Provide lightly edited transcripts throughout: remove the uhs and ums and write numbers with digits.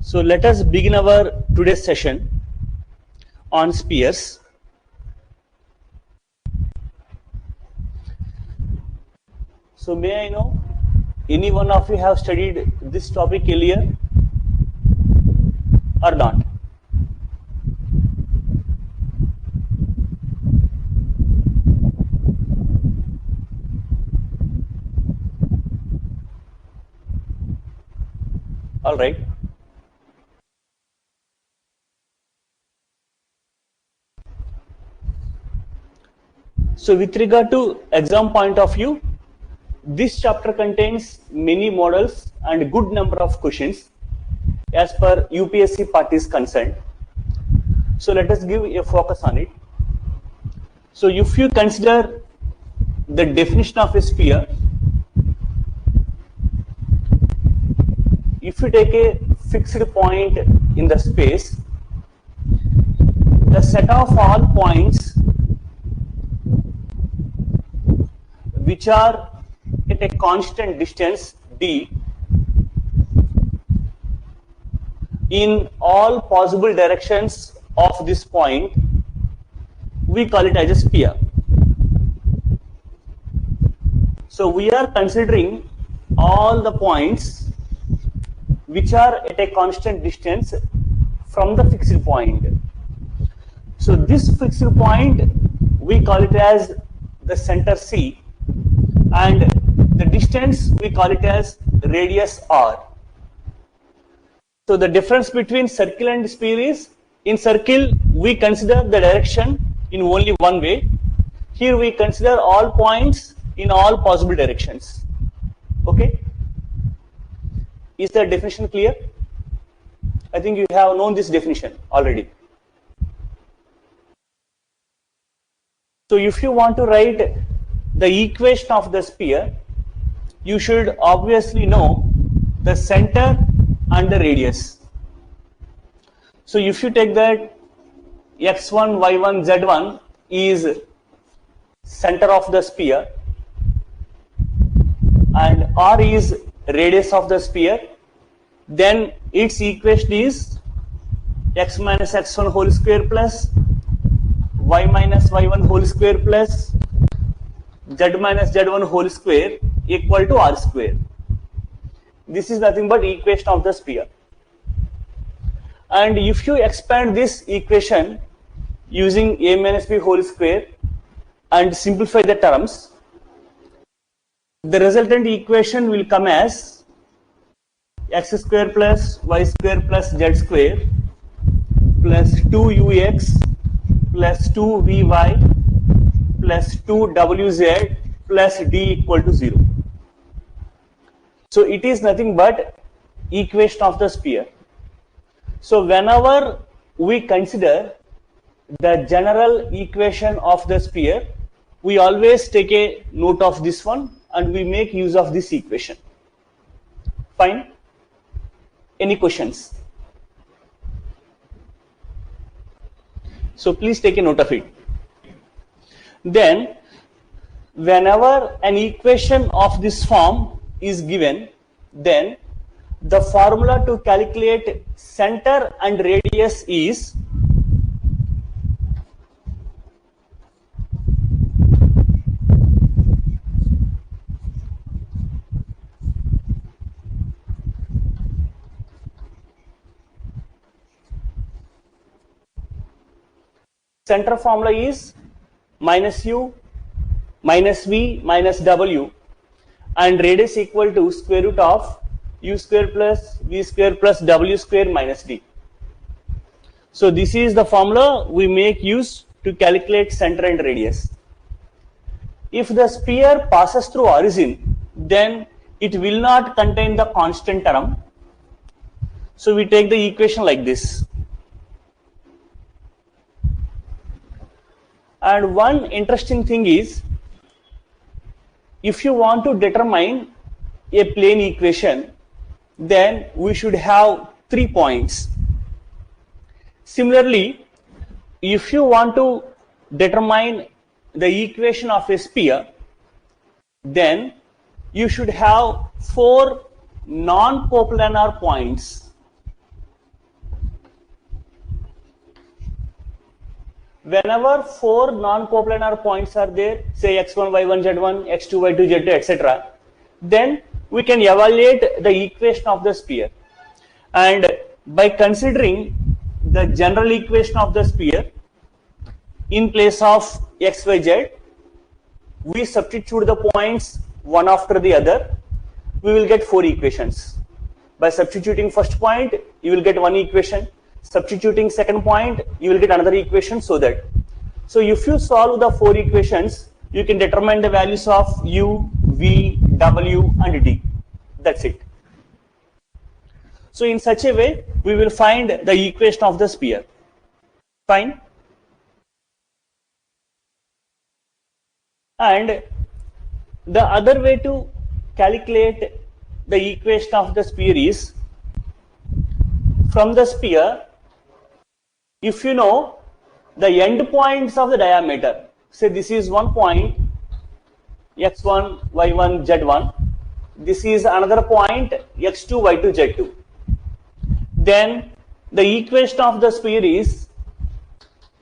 So let us begin our today's session on spheres. So may I know, any one of you have studied this topic earlier or not? All right. So with regard to exam point of view, this chapter contains many models and good number of questions as per UPSC part is concerned. So let us give a focus on it. So if you consider the definition of a sphere, if you take a fixed point in the space, the set of all points which are at a constant distance d in all possible directions of this point, we call it as a sphere. So we are considering all the points which are at a constant distance from the fixed point. So this fixed point, we call it as the center C, and the distance we call it as radius R. So the difference between circle and sphere is, in circle we consider the direction in only one way. Here we consider all points in all possible directions. Okay? Is the definition clear? I think you have known this definition already. So if you want to write the equation of the sphere, you should obviously know the center and the radius. So if you take that x1, y1, z1 is center of the sphere and r is radius of the sphere, then its equation is x minus x1 whole square plus y minus y1 whole square plus z minus z1 whole square equal to r square. This is nothing but equation of the sphere. And if you expand this equation using a minus b whole square and simplify the terms, the resultant equation will come as x square plus y square plus z square plus 2ux plus 2vy plus 2wz plus d equal to 0. So it is nothing but equation of the sphere. So whenever we consider the general equation of the sphere, we always take a note of this one and we make use of this equation. Fine? Any questions? So please take a note of it. Then whenever an equation of this form is given, then the formula to calculate center and radius is center formula is minus u minus v minus w and radius equal to square root of u square plus v square plus w square minus d. So this is the formula we make use to calculate center and radius. If the sphere passes through origin, then it will not contain the constant term. So we take the equation like this. And one interesting thing is, if you want to determine a plane equation, then we should have 3 points. Similarly, if you want to determine the equation of a sphere, then you should have 4 non-coplanar points. whenever four non-coplanar points are there, say x1, y1, z1, x2, y2, z2, etc., then we can evaluate the equation of the sphere. And by considering the general equation of the sphere in place of x, y, z, we substitute the points one after the other, we will get four equations. By substituting first point, you will get one equation. Substituting second point, you will get another equation, so that. So if you solve the four equations, you can determine the values of u, v, w, and d. That's it. So in such a way, we will find the equation of the sphere. Fine. And the other way to calculate the equation of the sphere is, from the sphere, if you know the end points of the diameter, say this is one point, x1, y1, z1, this is another point, x2, y2, z2, then the equation of the sphere is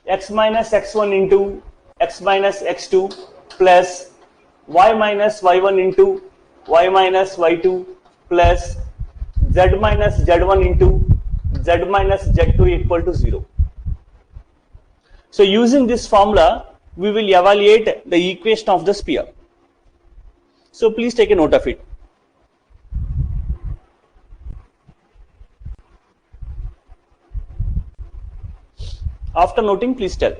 x minus x1 into x minus x2 plus y minus y1 into y minus y2 plus z minus z1 into z minus z2 equal to 0. So using this formula, we will evaluate the equation of the sphere. So please take a note of it. After noting, please tell.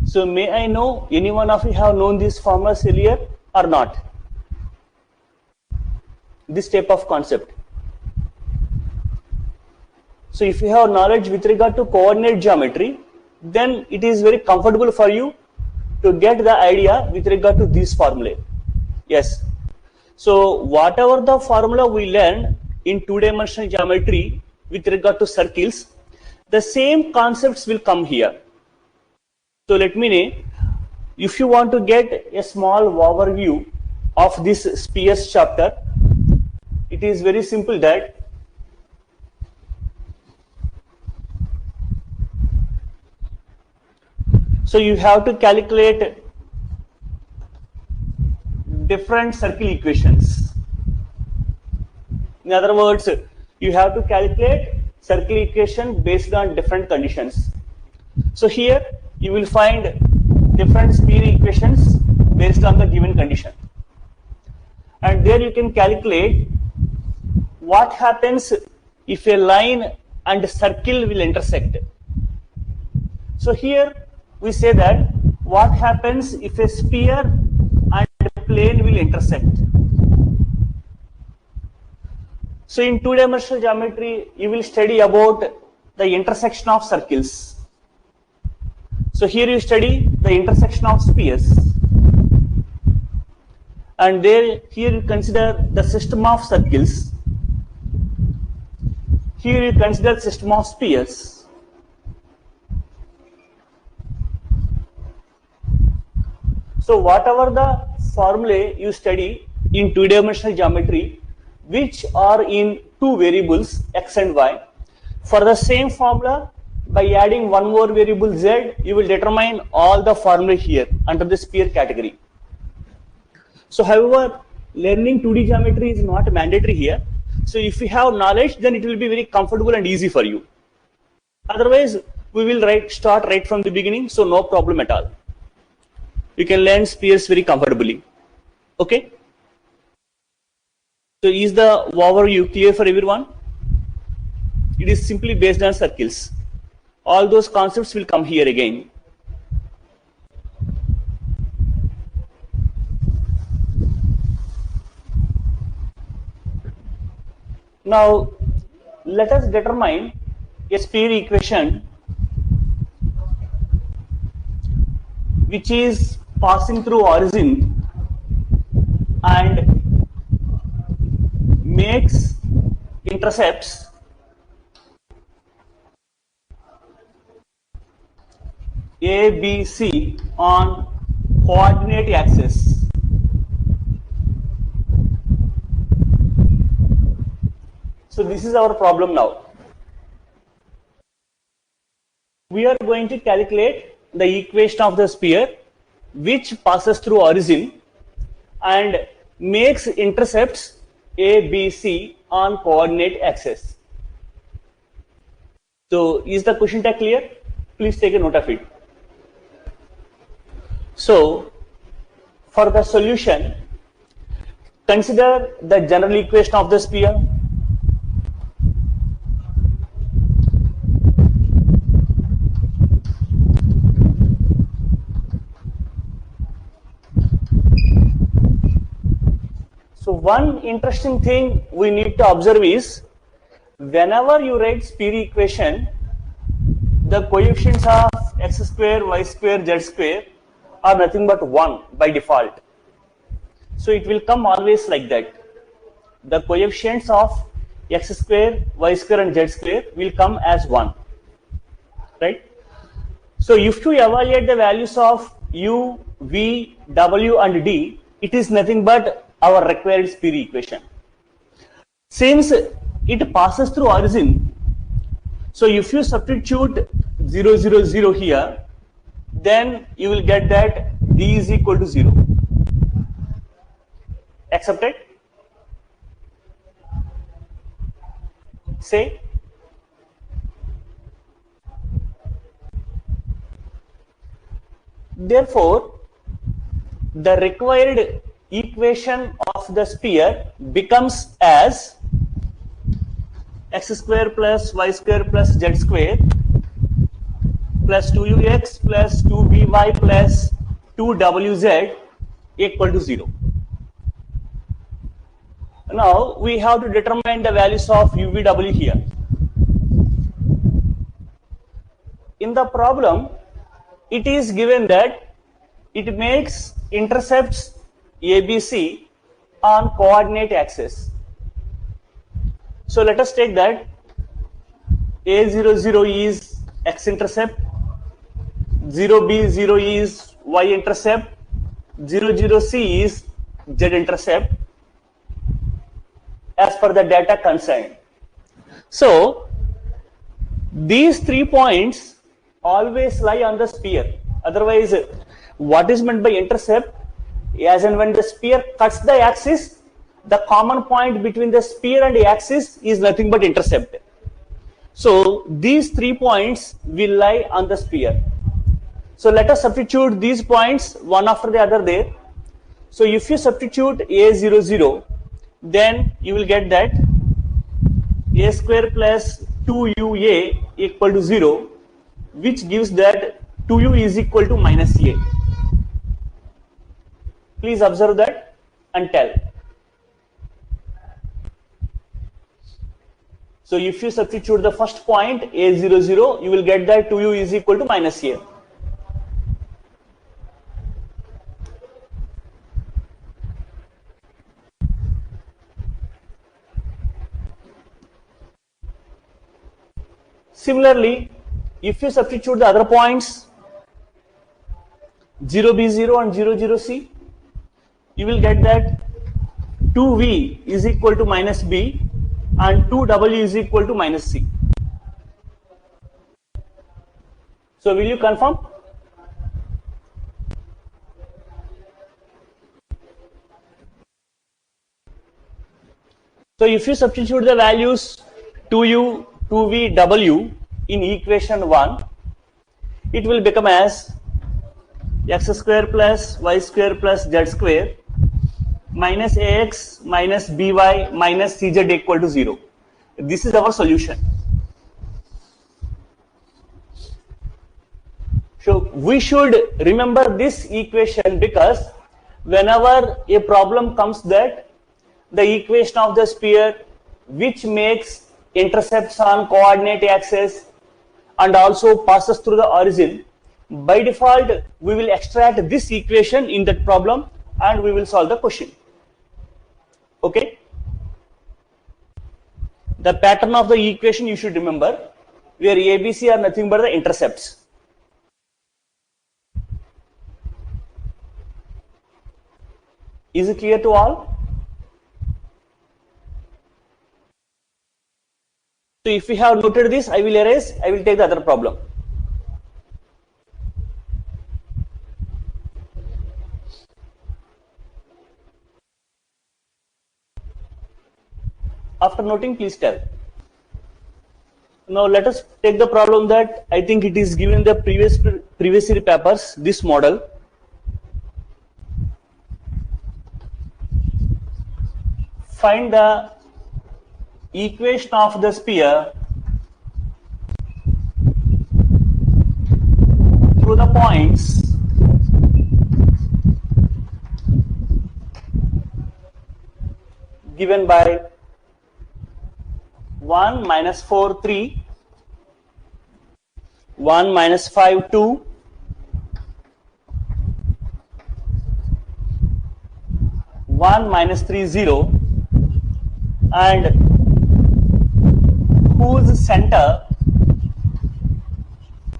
So may I know, any one of you have known these formulas earlier or not? This type of concept. So if you have knowledge with regard to coordinate geometry, then it is very comfortable for you to get the idea with regard to these formulae. Yes. So whatever the formula we learn in two-dimensional geometry with regard to circles, the same concepts will come here. So let me know, if you want to get a small overview of this spheres chapter, it is very simple that so you have to calculate different circle equations. In other words, you have to calculate circle equation based on different conditions. So here you will find different sphere equations based on the given condition. And there you can calculate what happens if a line and circle will intersect. So here we say that what happens if a sphere and plane will intersect. So in two-dimensional geometry, you will study about the intersection of circles. So here you study the intersection of spheres, and here you consider the system of circles. Here you consider the system of spheres. So whatever the formulae you study in two-dimensional geometry, which are in two variables x and y, for the same formula, by adding one more variable z, you will determine all the formulae here under the sphere category. So however, learning 2D geometry is not mandatory here. So if you have knowledge, then it will be very comfortable and easy for you. Otherwise, we will start right from the beginning, so no problem at all. You can learn spheres very comfortably. Okay? So is the overview clear for everyone? It is simply based on circles. All those concepts will come here again. Now, let us determine a sphere equation which is passing through origin and makes intercepts A, B, C on coordinate axis. So this is our problem now. We are going to calculate the equation of the sphere which passes through origin and makes intercepts A, B, C on coordinate axis. So is the question tag clear? Please take a note of it. So for the solution, consider the general equation of the sphere. So one interesting thing we need to observe is whenever you write sphere equation, the coefficients of x square, y square, z square are nothing but 1 by default. So it will come always like that. The coefficients of x square, y square and z square will come as 1. Right? So if you evaluate the values of u, v, w and d, it is nothing but our required sphere equation. Since it passes through origin, so if you substitute 0, 0, 0 here, then you will get that d is equal to 0. Accepted? Say. Therefore, the required equation of the sphere becomes as x square plus y square plus z square plus 2ux plus 2vy plus 2wz equal to 0. Now we have to determine the values of uvw here. In the problem, it is given that it makes intercepts ABC on coordinate axis. So let us take that A00 is x-intercept, 0B0 is y-intercept, 00C is z-intercept as per the data concerned. So these 3 points always lie on the sphere. Otherwise, what is meant by intercept? As and when the sphere cuts the axis, the common point between the sphere and the axis is nothing but intercept. So these 3 points will lie on the sphere. So let us substitute these points one after the other there. So if you substitute A00, then you will get that a square plus 2ua equal to 0, which gives that 2u is equal to minus a. Please observe that and tell. So if you substitute the first point A00, you will get that 2u is equal to minus a. Similarly, if you substitute the other points 0b0 and 00c, you will get that 2v is equal to minus b and 2w is equal to minus c. So will you confirm? So if you substitute the values 2u, 2v, w in equation 1, it will become as x square plus y square plus z square minus ax minus by minus cz equal to 0. This is our solution. So we should remember this equation because whenever a problem comes that the equation of the sphere which makes intercepts on coordinate axis and also passes through the origin, by default we will extract this equation in that problem and we will solve the question. Okay? The pattern of the equation you should remember, where ABC are nothing but the intercepts. Is it clear to all? So if we have noted this, I will erase, I will take the other problem. After noting, please tell. Now let us take the problem that I think it is given in the previous year papers, this model. Find the equation of the sphere through the points given by 1, minus 4, 3, 1, minus 5, 2, 1, minus 3, 0, and whose center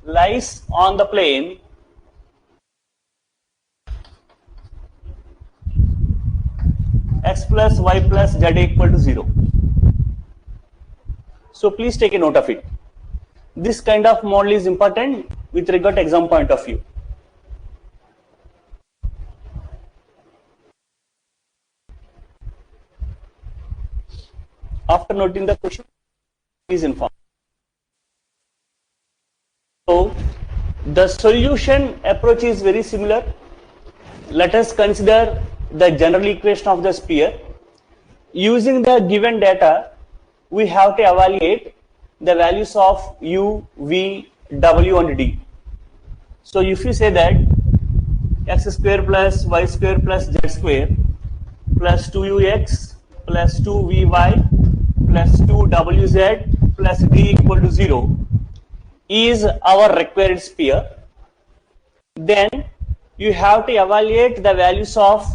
lies on the plane x plus y plus z equal to 0. So please take a note of it. This kind of model is important with regard to exam point of view. After noting the question, please inform. So the solution approach is very similar. Let us consider the general equation of the sphere. Using the given data, we have to evaluate the values of u, v, w and d. So if you say that x square plus y square plus z square plus 2ux plus 2vy plus 2wz plus d equal to 0 is our required sphere, then you have to evaluate the values of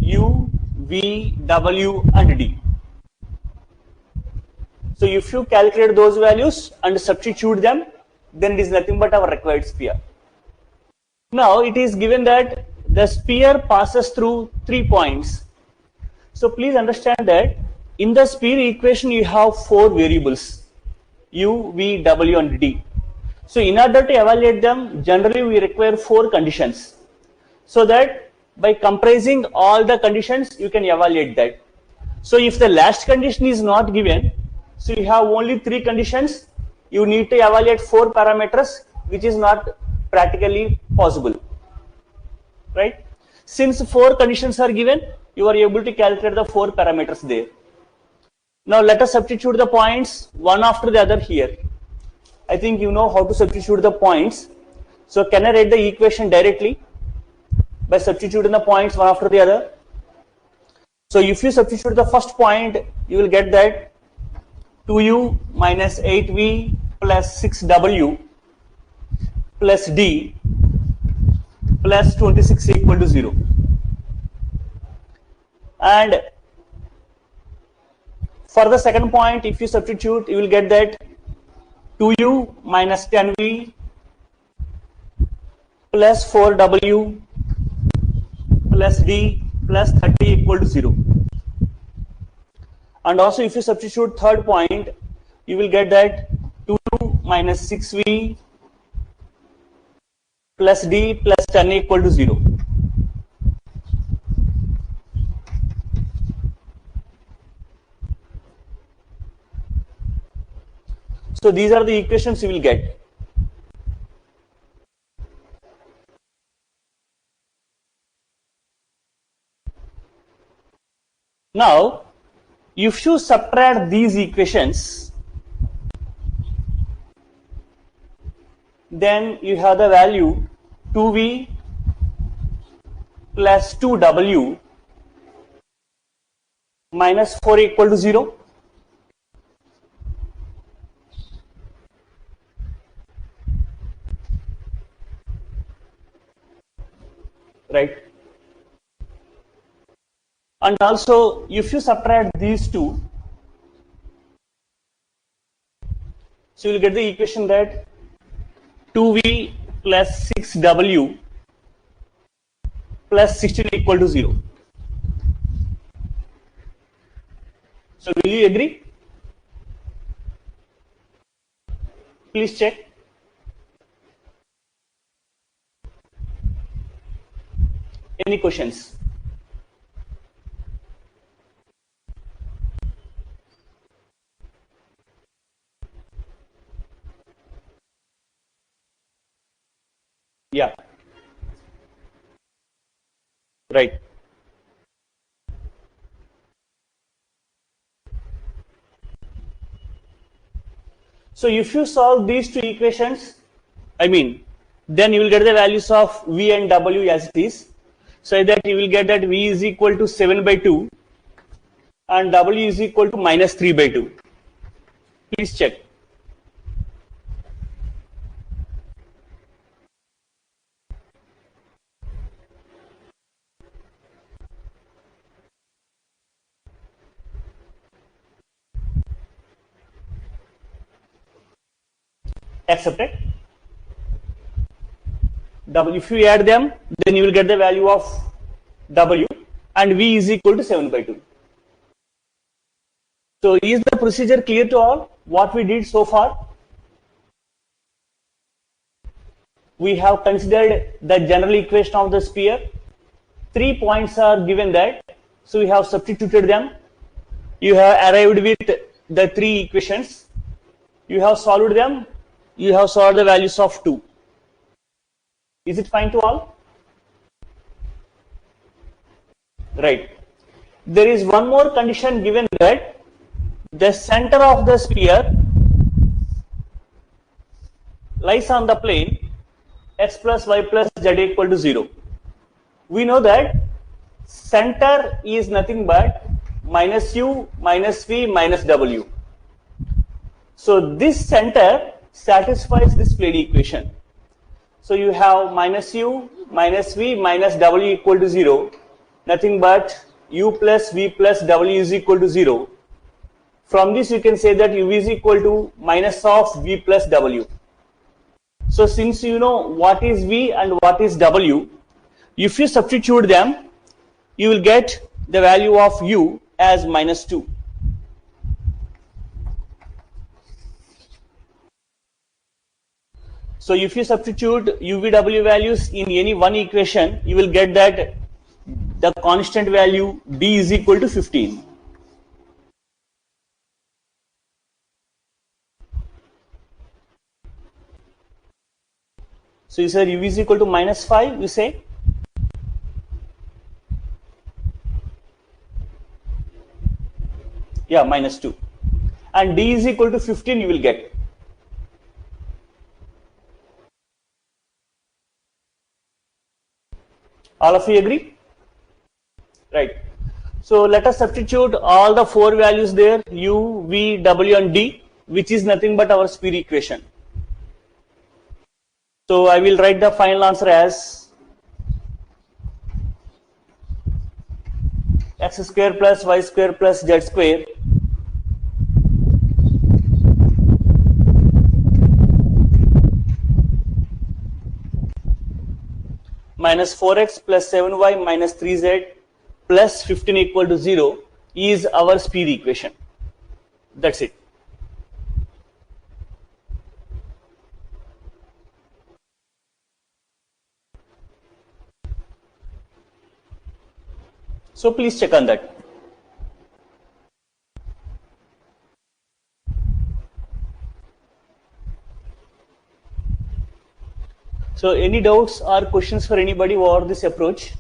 u, v, w and d. So if you calculate those values and substitute them, then it is nothing but our required sphere. Now it is given that the sphere passes through 3 points. So please understand that in the sphere equation you have 4 variables, u, v, w and d. So in order to evaluate them, generally we require 4 conditions. So that by comprising all the conditions, you can evaluate that. So if the last condition is not given, so you have only 3 conditions, you need to evaluate 4 parameters, which is not practically possible, right? Since 4 conditions are given, you are able to calculate the 4 parameters there. Now let us substitute the points one after the other here. I think you know how to substitute the points. So can I write the equation directly by substituting the points one after the other? So if you substitute the first point, you will get that 2u minus 8v plus 6w plus d plus 26 equal to 0. And for the second point, if you substitute, you will get that 2u minus 10v plus 4w plus d plus 30 equal to 0. And also if you substitute third point, you will get that 2u minus 6v plus d plus 10 equal to 0. So these are the equations you will get. Now, if you subtract these equations, then you have the value 2v plus 2w minus 4 equal to 0. Right? And also if you subtract these two, so you will get the equation that 2v plus 6w plus 16 equal to 0. So will you agree? Please check. Any questions? Yeah. Right. So if you solve these two equations, then you will get the values of V and W as it is. So that you will get that V is equal to 7 by 2 and W is equal to minus 3 by 2. Please check. Accepted? W, if you add them, then you will get the value of W and V is equal to 7 by 2. So is the procedure clear to all? What we did so far? We have considered the general equation of the sphere. 3 points are given that. So we have substituted them. You have arrived with the 3 equations. You have solved them. You have solved the values of 2. Is it fine to all? Right. There is one more condition given that the center of the sphere lies on the plane x plus y plus z equal to 0. We know that center is nothing but minus u minus v minus w. So this center satisfies this plane equation. So you have minus u minus v minus w equal to 0, nothing but u plus v plus w is equal to 0. From this you can say that u is equal to minus of v plus w. So since you know what is v and what is w, if you substitute them, you will get the value of u as minus 2. So if you substitute UVW values in any one equation, you will get that the constant value D is equal to 15. So you said U is equal to minus 5, you say? Yeah, minus 2. And D is equal to 15 you will get. All of you agree? Right. So let us substitute all the 4 values there, U, V, W and D, which is nothing but our sphere equation. So I will write the final answer as x square plus y square plus z square minus 4x plus 7y minus 3z plus 15 equal to 0 is our sphere equation. That's it. So please check on that. So any doubts or questions for anybody over this approach?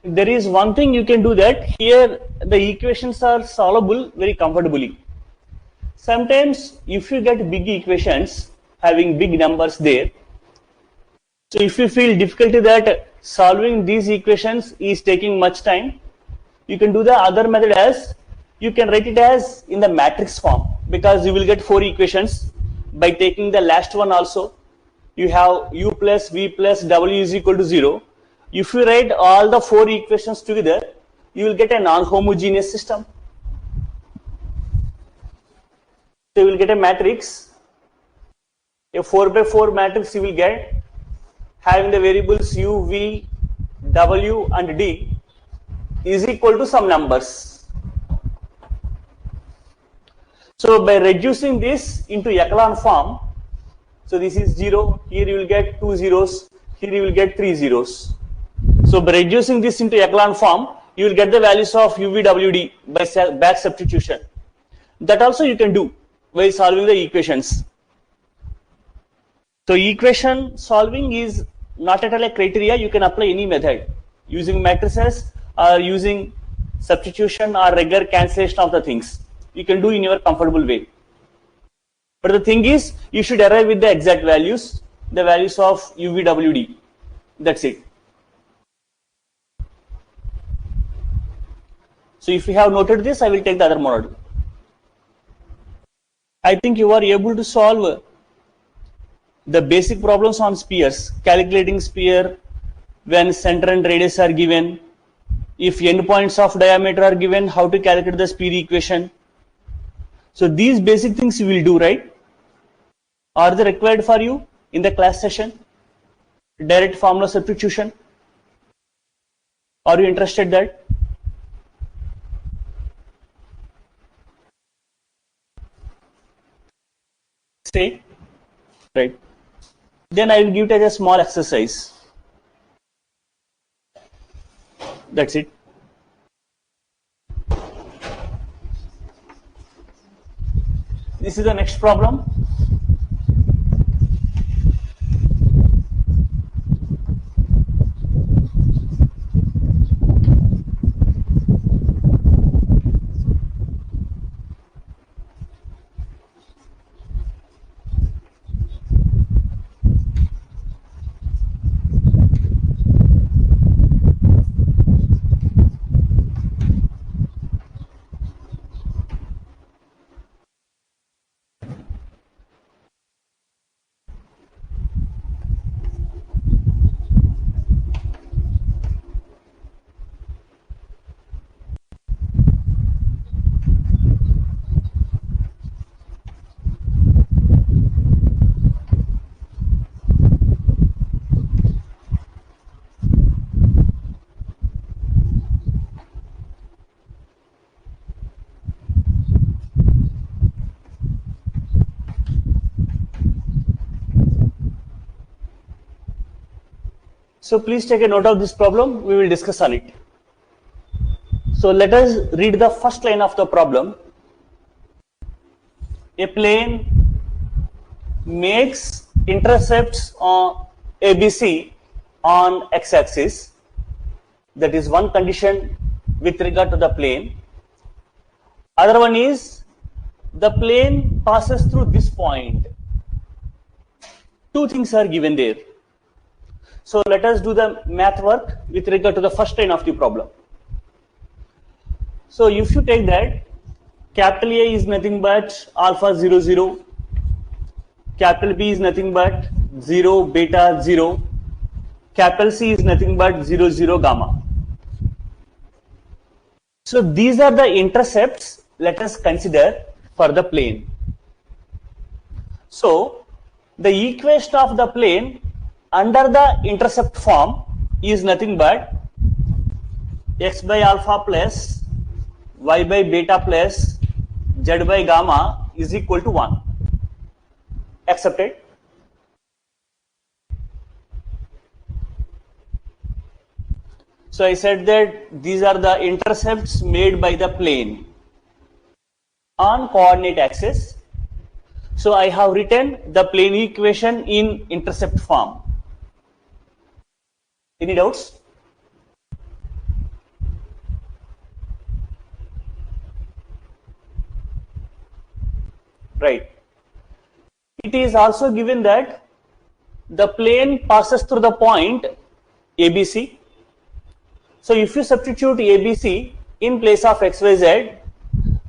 There is one thing you can do, that here the equations are solvable very comfortably. Sometimes if you get big equations having big numbers there, so if you feel difficulty that solving these equations is taking much time, you can do the other method as, you can write it as in the matrix form, because you will get 4 equations by taking the last one also. You have u plus v plus w is equal to 0. If you write all the 4 equations together, you will get a non-homogeneous system. So you will get a matrix, a 4 by 4 matrix you will get, having the variables u, v, w and d is equal to some numbers. So by reducing this into echelon form, so this is 0, here you will get 2 zeros, here you will get 3 zeros. So by reducing this into echelon form, you will get the values of u, v, w, d by back substitution. That also you can do by solving the equations. So equation solving is not at all a criteria. You can apply any method using matrices or using substitution or regular cancellation of the things. You can do in your comfortable way. But the thing is, you should arrive with the exact values, the values of u, v, w, d. That's it. So if you have noted this, I will take the other model. I think you are able to solve the basic problems on spheres, calculating sphere when center and radius are given, if endpoints of diameter are given, how to calculate the sphere equation. So these basic things you will do, right? Are they required for you in the class session? Direct formula substitution. Are you interested in that? Stay. Right. Then I will give it as a small exercise. That's it. This is the next problem. So please take a note of this problem. We will discuss on it. So let us read the first line of the problem. A plane makes intercepts on ABC on x-axis. That is one condition with regard to the plane. Other one is the plane passes through this point. Two things are given there. So let us do the math work with regard to the first line of the problem. So if you take that, capital A is nothing but alpha 0 0, capital B is nothing but 0 beta 0, capital C is nothing but 0 0 gamma. So these are the intercepts let us consider for the plane. So the equation of the plane under the intercept form is nothing but x by alpha plus y by beta plus z by gamma is equal to 1. Accepted? So I said that these are the intercepts made by the plane on coordinate axis. So I have written the plane equation in intercept form. Any doubts? Right. It is also given that the plane passes through the point ABC. So if you substitute ABC in place of XYZ,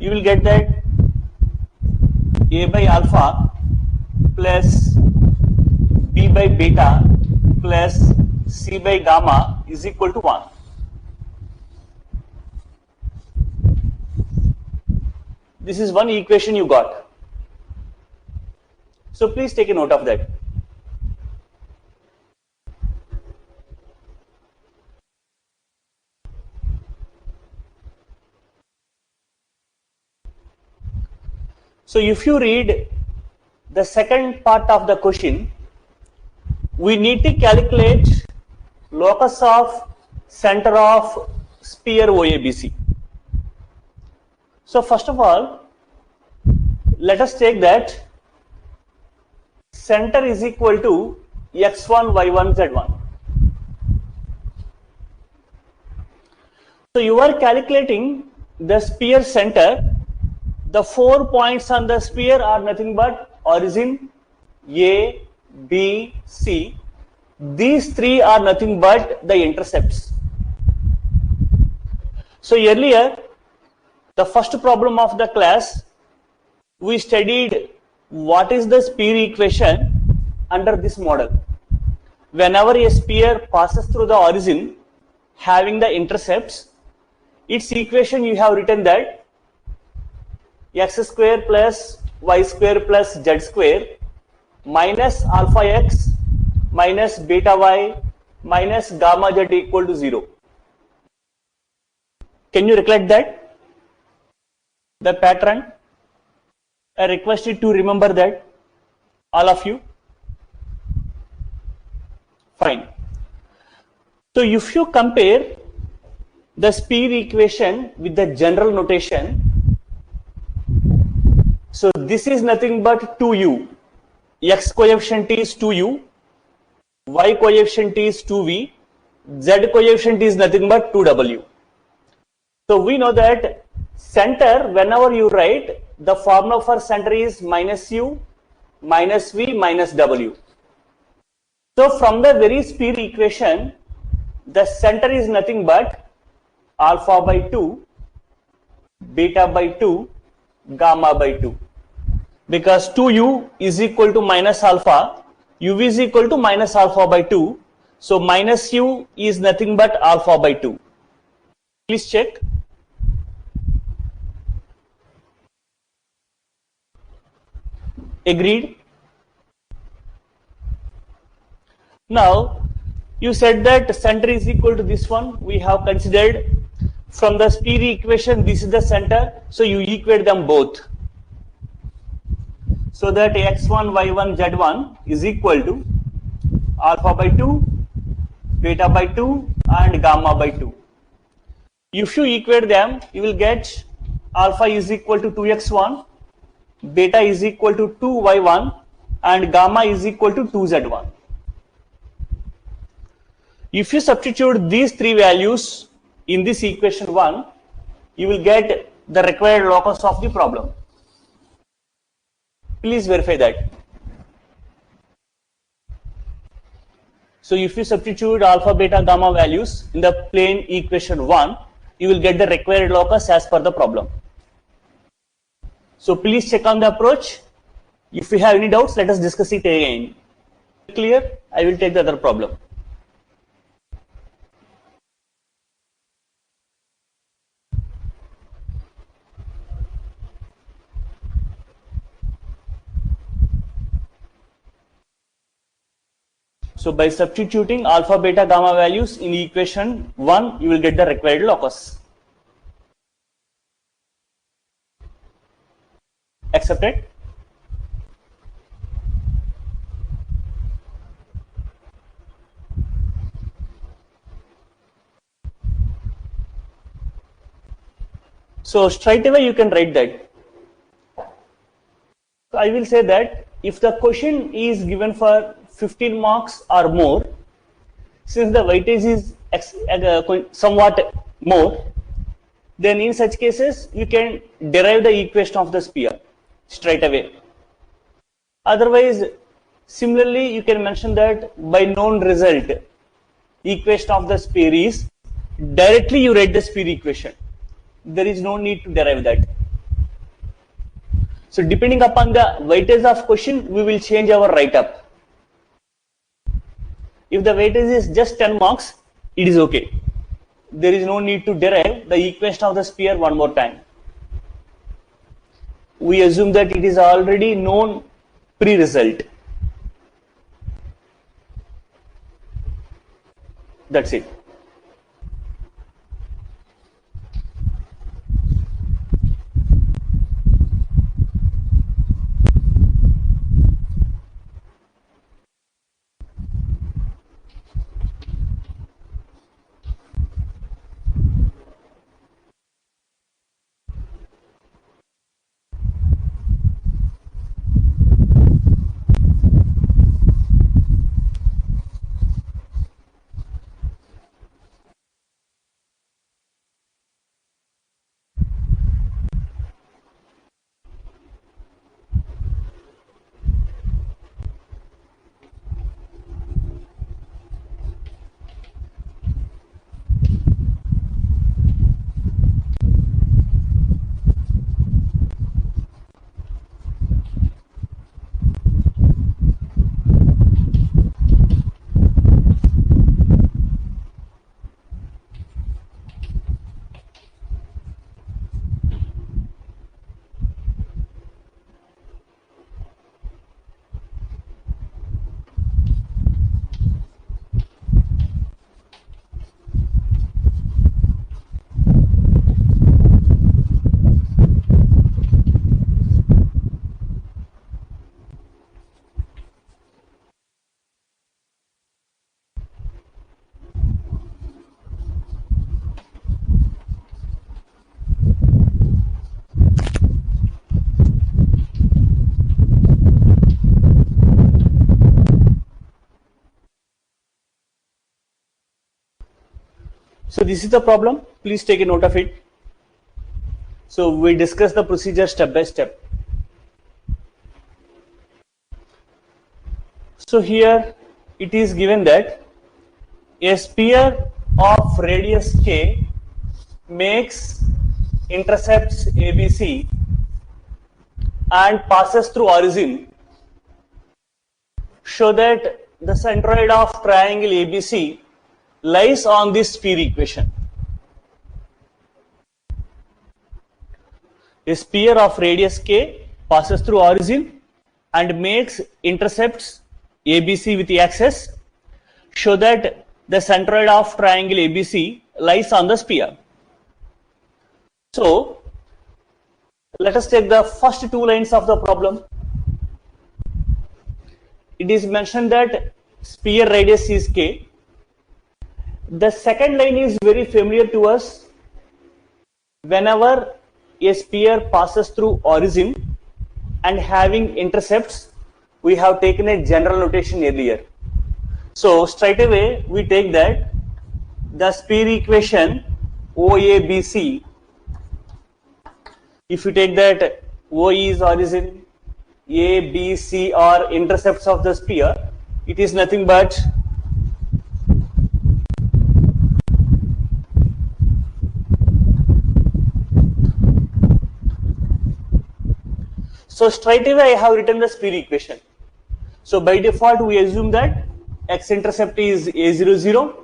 you will get that A by alpha plus B by beta plus C by gamma is equal to 1. This is one equation you got. So please take a note of that. So if you read the second part of the question, we need to calculate locus of center of sphere OABC. So first of all, let us take that center is equal to x1, y1, z1. So you are calculating the sphere center. The 4 points on the sphere are nothing but origin A, B, C. These 3 are nothing but the intercepts. So earlier, the first problem of the class, we studied what is the sphere equation under this model. Whenever a sphere passes through the origin having the intercepts, its equation you have written that x square plus y square plus z square minus alpha x minus beta y minus gamma z equal to 0. Can you recollect that? The pattern? I request you to remember that, all of you. Fine. So if you compare the sphere equation with the general notation, so this is nothing but 2u. X coefficient is 2u, y coefficient is 2v, z coefficient is nothing but 2w. So we know that center, whenever you write, the formula for center is minus u, minus v, minus w. So from the very sphere equation, the center is nothing but alpha by 2, beta by 2, gamma by 2. Because 2u is equal to minus alpha, uv is equal to minus alpha by 2. So minus u is nothing but alpha by 2. Please check. Agreed? Now, you said that center is equal to this one. We have considered from the sphere equation, this is the center. So you equate them both. So that x1, y1, z1 is equal to alpha by 2, beta by 2 and gamma by 2. If you equate them, you will get alpha is equal to 2x1, beta is equal to 2y1 and gamma is equal to 2z1. If you substitute these 3 values in this equation 1, you will get the required locus of the problem. Please verify that. So if you substitute alpha, beta, gamma values in the plane equation 1, you will get the required locus as per the problem. So please check on the approach. If you have any doubts, let us discuss it again. Clear? I will take the other problem. So by substituting alpha, beta, gamma values in equation 1, you will get the required locus. Accepted? So straight away you can write that. So I will say that if the question is given for 15 marks or more, since the weightage is somewhat more, then in such cases you can derive the equation of the sphere straight away. Otherwise, similarly you can mention that by known result, equation of the sphere is, directly you write the sphere equation. There is no need to derive that. So depending upon the weightage of question, we will change our write-up. If the weightage is just 10 marks, it is okay. There is no need to derive the equation of the sphere one more time. We assume that it is already known pre-result. That's it. So this is the problem. Please take a note of it. So we discuss the procedure step by step. So here it is given that a sphere of radius k makes intercepts ABC and passes through origin. Show that the centroid of triangle ABC lies on this sphere equation. A sphere of radius k passes through origin and makes intercepts ABC with the axis. Show that the centroid of triangle ABC lies on the sphere. So let us take the first two lines of the problem. It is mentioned that sphere radius is k. The second line is very familiar to us. Whenever a sphere passes through origin and having intercepts, we have taken a general notation earlier. So straight away we take that the sphere equation OABC, if you take that OE is origin, A, B, C are intercepts of the sphere, it is nothing but so straight away I have written the sphere equation. So by default we assume that x-intercept is A00,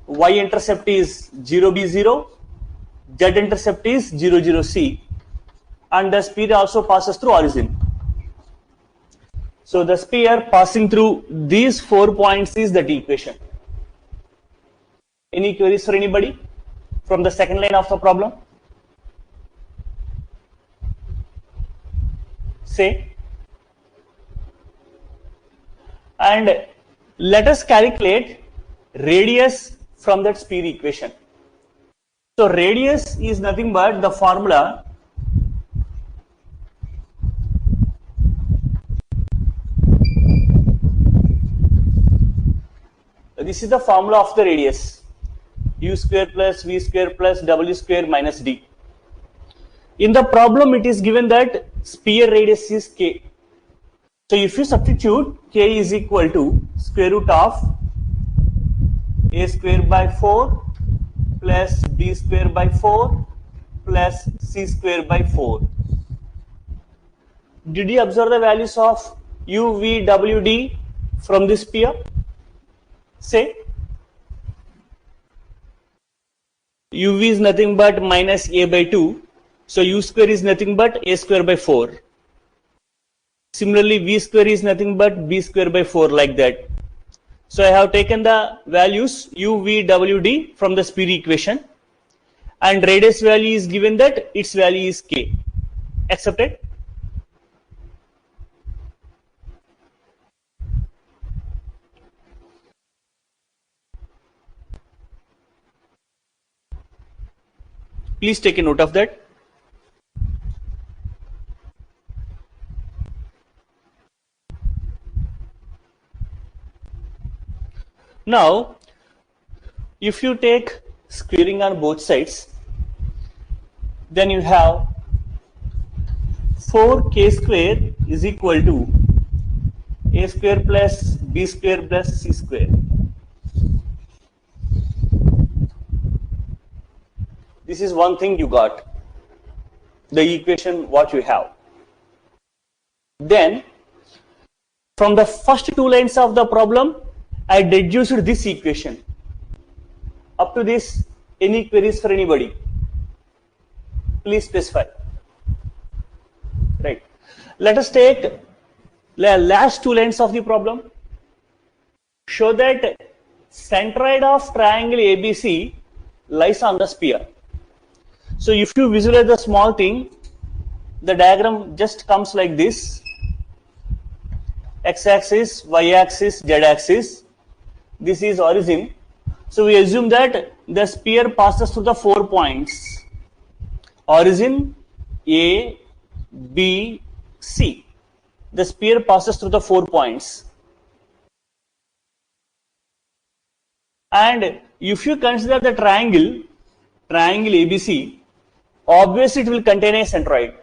y-intercept is 0B0, z-intercept is 00C, and the sphere also passes through origin. So the sphere passing through these 4 points is that equation. Any queries for anybody from the second line of the problem? Say. And let us calculate radius from that sphere equation. So radius is nothing but the formula this is the formula of the radius, u square plus v square plus w square minus d. In the problem it is given that sphere radius is k. So if you substitute k is equal to square root of a square by 4 plus b square by 4 plus c square by 4. Did you observe the values of u, v, w, d from this sphere? Say uv is nothing but minus a by 2, so u square is nothing but a square by 4. Similarly, v square is nothing but b square by 4, like that. So I have taken the values u, v, w, d from the speed equation, and radius value is given that its value is k. Accepted? Please take a note of that. Now, if you take squaring on both sides, then you have 4k square is equal to a square plus b square plus c square. This is one thing you got, the equation what you have. Then, from the first two lines of the problem, I deduced this equation. Up to this, any queries for anybody? Please specify. Right. Let us take the last two lines of the problem. Show that centroid of triangle ABC lies on the sphere. So if you visualize the small thing, the diagram just comes like this: x-axis, y-axis, z-axis. This is origin. So we assume that the sphere passes through the 4 points: origin, A, B, C. The sphere passes through the 4 points. And if you consider the triangle ABC, obviously it will contain a centroid.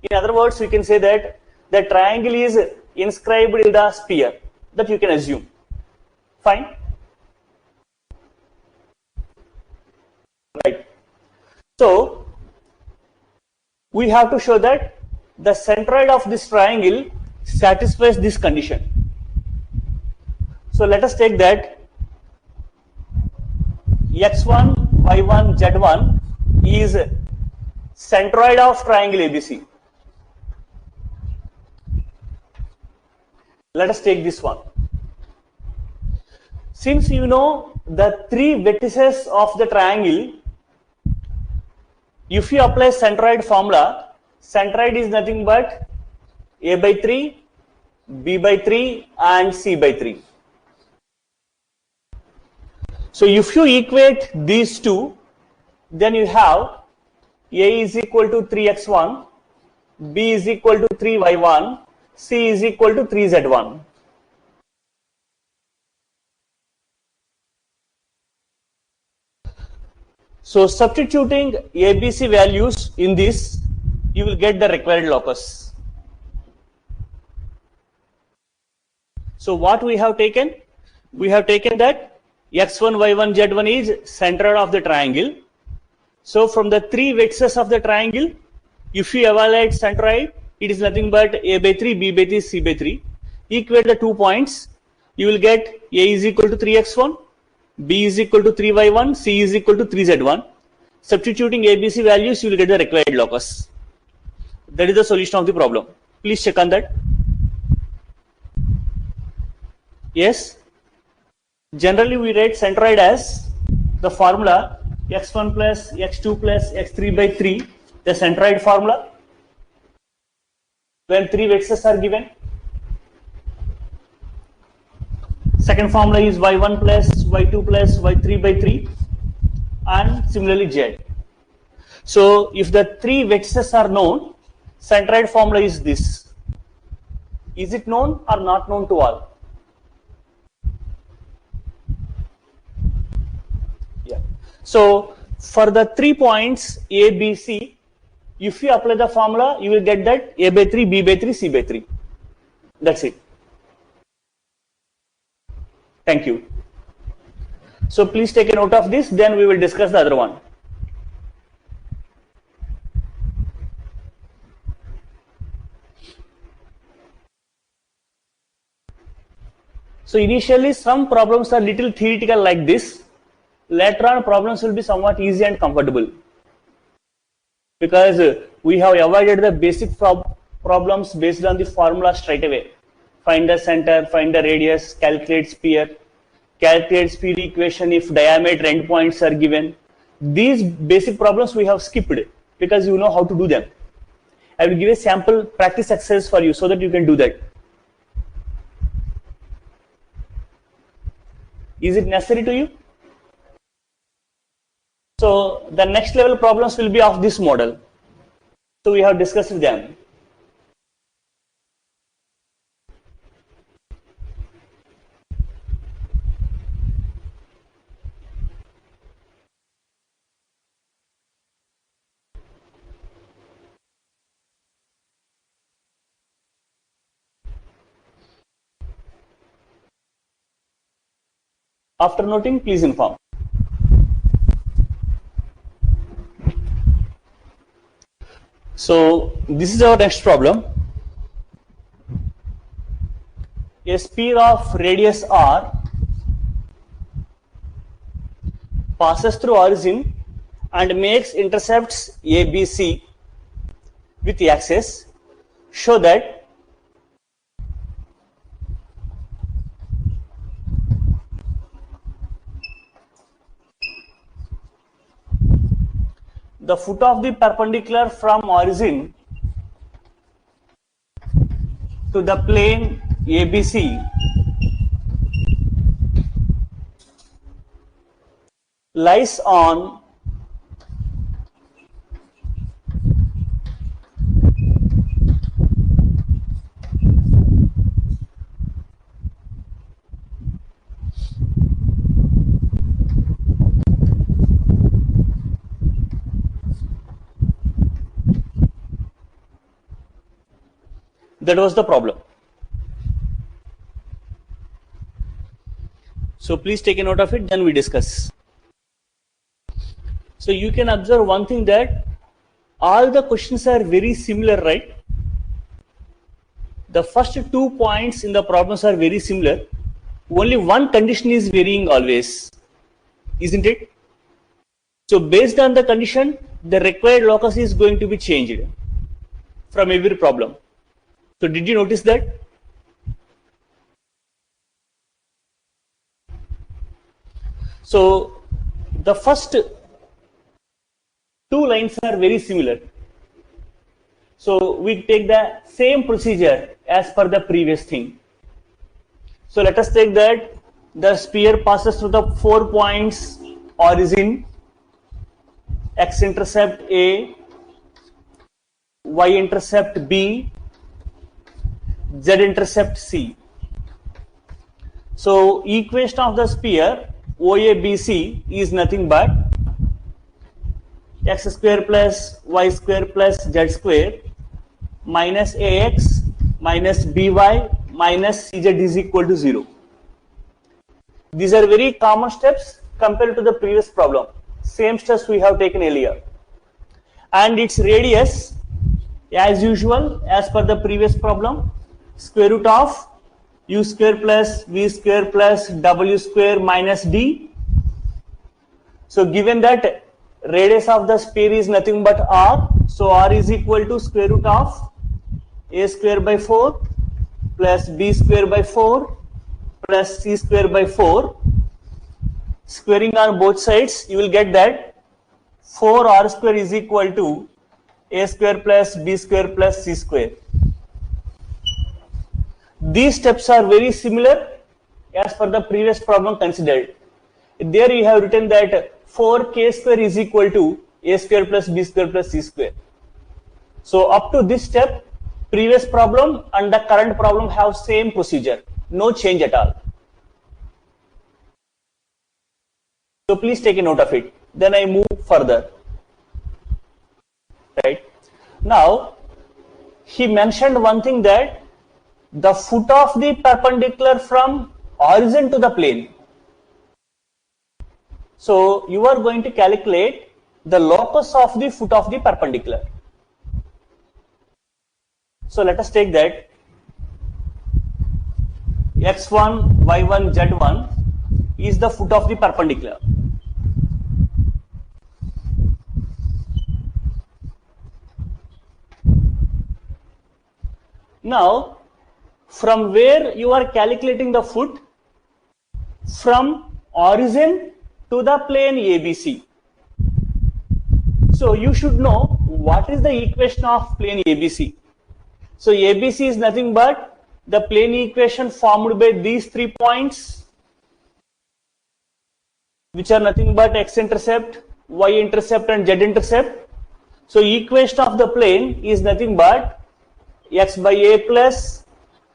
In other words, we can say that the triangle is inscribed in the sphere. That you can assume. Fine. Right. So we have to show that the centroid of this triangle satisfies this condition. So let us take that x1, y1, z1 is centroid of triangle ABC. Let us take this one. Since you know the 3 vertices of the triangle, if you apply centroid formula, centroid is nothing but a by 3, b by 3 and c by 3. So if you equate these two, then you have a is equal to 3x1, b is equal to 3y1, c is equal to 3z1. So substituting ABC values in this, you will get the required locus. So what we have taken? We have taken that x1, y1, z1 is centroid of the triangle. So from the 3 vertices of the triangle, if you evaluate centroid, it is nothing but a by 3, b by 3, c by 3. Equate the 2 points, you will get a is equal to 3x1, b is equal to 3y1, c is equal to 3z1. Substituting ABC values, you will get the required locus. That is the solution of the problem. Please check on that. Yes. Generally, we write centroid as the formula x1 plus x2 plus x3 by 3, the centroid formula, when 3 vertices are given. Second formula is y1 plus y2 plus y3 by 3, and similarly z. So if the 3 vertices are known, centroid formula is this. Is it known or not known to all? Yeah. So for the 3 points A, B, C, if you apply the formula, you will get that A by 3, B by 3, C by 3. That's it. Thank you. So please take a note of this, then we will discuss the other one. So initially some problems are little theoretical like this. Later on problems will be somewhat easy and comfortable, because we have avoided the problems based on the formula straight away. Find the center, find the radius, calculate sphere, calculate speed equation if diameter endpoints are given. These basic problems we have skipped because you know how to do them. I will give a sample practice exercise for you so that you can do that. Is it necessary to you? So the next level problems will be of this model. So we have discussed them. After noting, please inform. So this is our next problem. A sphere of radius r passes through origin and makes intercepts A, B, C with the axis. Show that the foot of the perpendicular from origin to the plane ABC lies on that was the problem. So please take a note of it, then we discuss. So you can observe one thing, that all the questions are very similar, right? The first 2 points in the problems are very similar. Only one condition is varying always, isn't it? So based on the condition, the required locus is going to be changed from every problem. So did you notice that? So the first 2 lines are very similar. So we take the same procedure as per the previous thing. So let us take that the sphere passes through the 4 points origin, x-intercept A, y-intercept B, z-intercept C. So equation of the sphere OABC is nothing but x square plus y square plus z square minus ax minus by minus cz is equal to 0. These are very common steps compared to the previous problem. Same steps we have taken earlier. And its radius, as usual, as per the previous problem, square root of u square plus v square plus w square minus d. So given that radius of the sphere is nothing but r, so r is equal to square root of a square by 4 plus b square by 4 plus c square by 4. Squaring on both sides, you will get that 4r square is equal to a square plus b square plus c square. These steps are very similar as per the previous problem considered. There you have written that 4k square is equal to a square plus b square plus c square. So up to this step, previous problem and the current problem have same procedure, no change at all. So please take a note of it. Then I move further. Right. Now, he mentioned one thing, that the foot of the perpendicular from origin to the plane. So you are going to calculate the locus of the foot of the perpendicular. So let us take that x1, y1, z1 is the foot of the perpendicular. Now, from where you are calculating the foot? From origin to the plane ABC. So you should know what is the equation of plane ABC. So ABC is nothing but the plane equation formed by these 3 points, which are nothing but x-intercept, y-intercept and z-intercept. So equation of the plane is nothing but x by a plus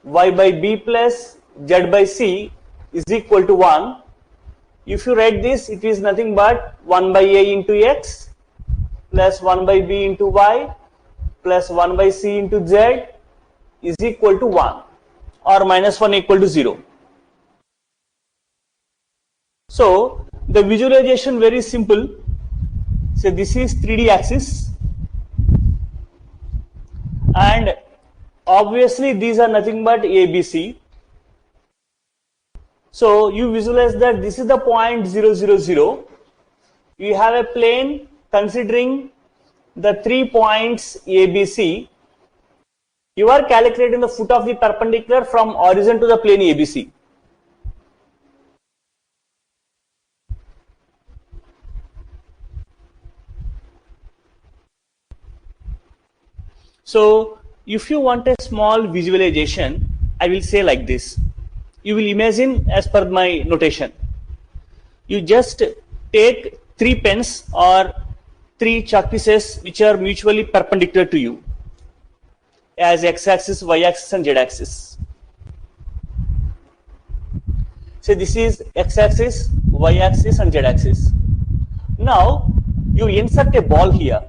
y by b plus z by c is equal to 1. If you write this, it is nothing but 1 by a into x plus 1 by b into y plus 1 by c into z is equal to 1 or minus 1 equal to 0. So the visualization very simple. So this is 3D axis and obviously these are nothing but ABC. So you visualize that this is the point 0, 0, 0. You have a plane considering the 3 points ABC. You are calculating the foot of the perpendicular from origin to the plane ABC. So if you want a small visualization, I will say like this. You will imagine as per my notation. You just take 3 pens or 3 chalk pieces which are mutually perpendicular to you as x-axis, y-axis and z-axis. So this is x-axis, y-axis and z-axis. Now you insert a ball here.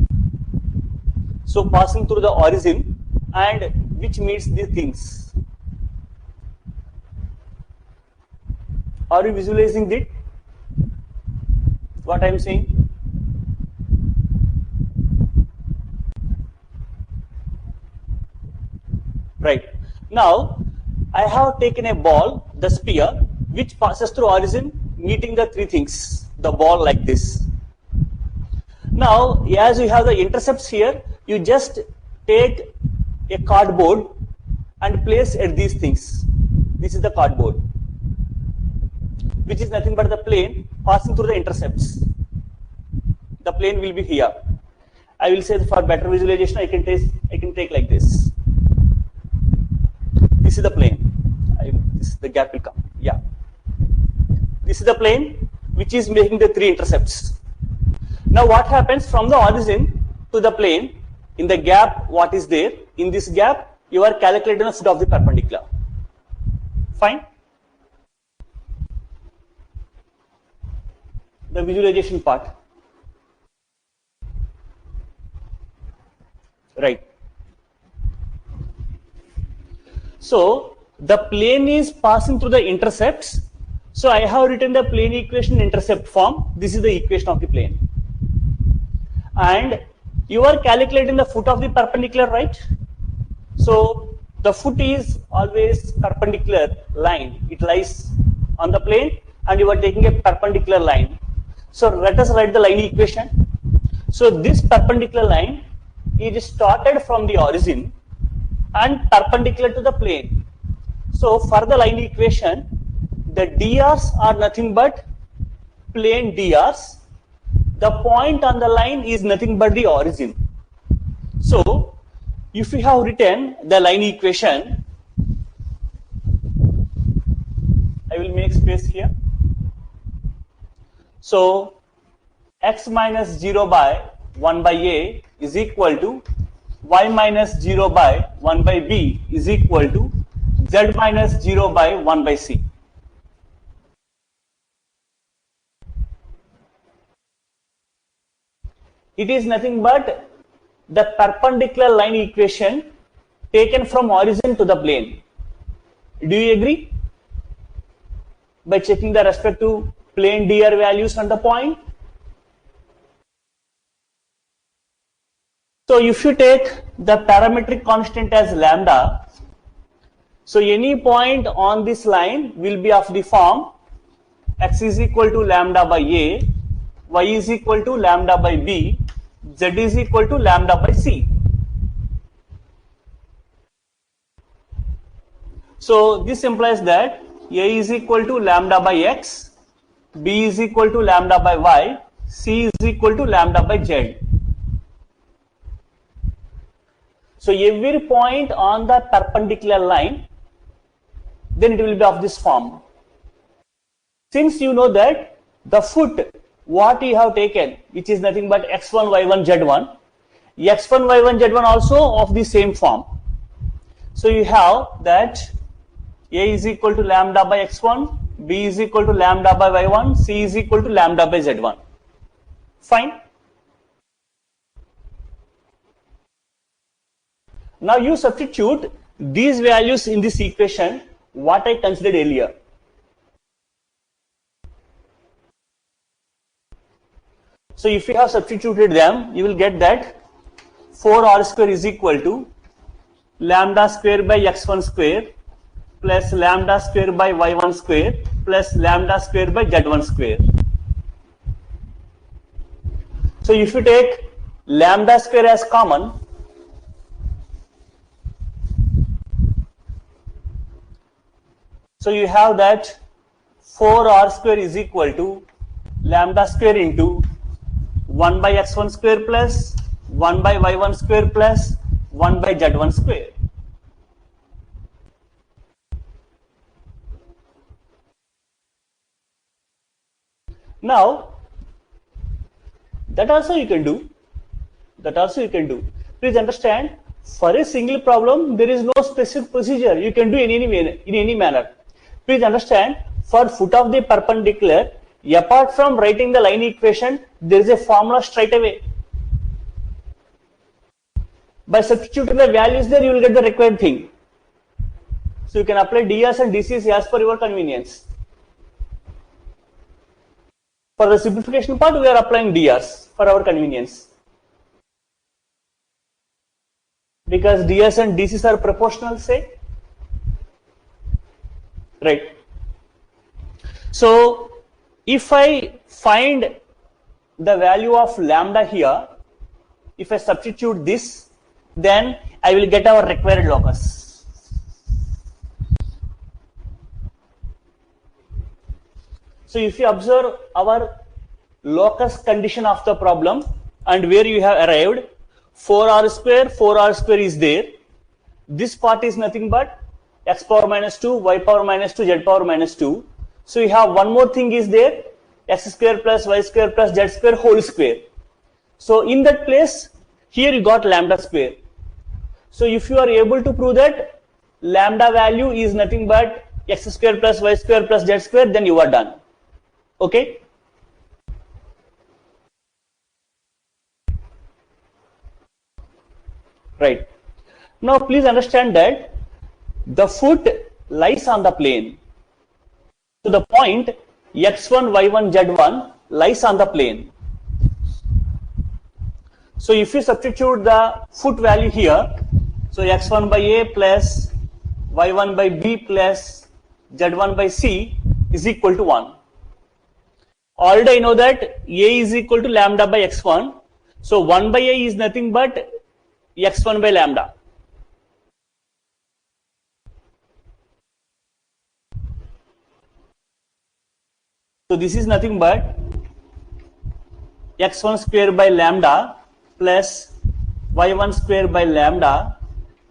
So passing through the origin and which meets these things. Are you visualizing it? What I am saying? Right. Now I have taken a ball, the sphere, which passes through origin, meeting the 3 things, the ball like this. Now, as you have the intercepts here, you just take a cardboard and place at these things. This is the cardboard, which is nothing but the plane passing through the intercepts. The plane will be here. I will say for better visualization, I can take like this. This is the plane. The gap will come. Yeah. This is the plane which is making the 3 intercepts. Now what happens from the origin to the plane, in the gap what is there, in this gap you are calculating the foot of the perpendicular. Fine. The visualization part. Right. So the plane is passing through the intercepts. So I have written the plane equation in intercept form. This is the equation of the plane. And you are calculating the foot of the perpendicular, right? So the foot is always perpendicular line. It lies on the plane and you are taking a perpendicular line. So let us write the line equation. So this perpendicular line is started from the origin and perpendicular to the plane. So for the line equation, the drs are nothing but plane drs. The point on the line is nothing but the origin. So if we have written the line equation, I will make space here. So x minus 0 by 1 by a is equal to y minus 0 by 1 by b is equal to z minus 0 by 1 by c. It is nothing but the perpendicular line equation taken from origin to the plane. Do you agree? By checking the respective plane dr values on the point. So if you take the parametric constant as lambda, so any point on this line will be of the form x is equal to lambda by a, y is equal to lambda by b, z is equal to lambda by c. So this implies that A is equal to lambda by x, B is equal to lambda by y, C is equal to lambda by z. So every point on the perpendicular line, then it will be of this form. Since you know that the foot what you have taken, which is nothing but x1, y1, z1, x1, y1, z1 also of the same form. So you have that A is equal to lambda by x1, B is equal to lambda by y1, C is equal to lambda by z1. Fine. Now you substitute these values in this equation what I considered earlier. So if you have substituted them, you will get that 4r square is equal to lambda square by x1 square plus lambda square by y1 square plus lambda square by z1 square. So if you take lambda square as common, so you have that 4r square is equal to lambda square into 1 by x1 square plus 1 by y1 square plus 1 by z1 square. Now, that also you can do. Please understand, for a single problem, there is no specific procedure. You can do in any manner. Please understand, for foot of the perpendicular, apart from writing the line equation, there is a formula straight away. By substituting the values there, you will get the required thing. So you can apply drs and dcs as per your convenience. For the simplification part, we are applying drs for our convenience, because ds and dcs are proportional, say, right? So if I find the value of lambda here, if I substitute this, then I will get our required locus. So if you observe our locus condition of the problem and where you have arrived, 4r square is there. This part is nothing but x power minus 2, y power minus 2, z power minus 2. So you have one more thing is there, x square plus y square plus z square whole square. So in that place, here you got lambda square. So if you are able to prove that lambda value is nothing but x square plus y square plus z square, then you are done. Okay? Right. Now please understand that the foot lies on the plane. So the point x1, y1, z1 lies on the plane. So if you substitute the foot value here, so x1 by a plus y1 by b plus z1 by c is equal to 1. Already I know that a is equal to lambda by x1. So 1 by a is nothing but x1 by lambda. So this is nothing but x1 square by lambda plus y1 square by lambda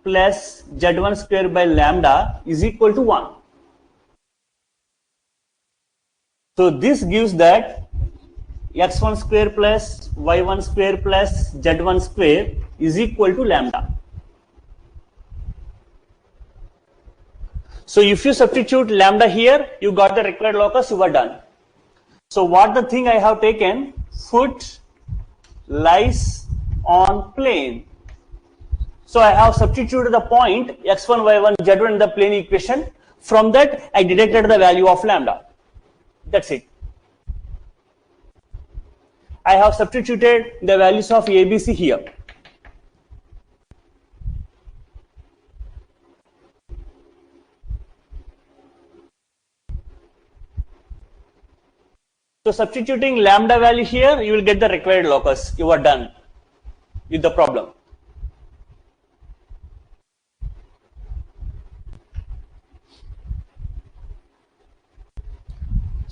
plus z1 square by lambda is equal to 1. So this gives that x1 square plus y1 square plus z1 square is equal to lambda. So if you substitute lambda here, you got the required locus, you are done. So what the thing I have taken, foot lies on plane. So I have substituted the point x1, y1, z1 in the plane equation. From that I deducted the value of lambda. That's it. I have substituted the values of a, b, c here. So substituting lambda value here, you will get the required locus. You are done with the problem.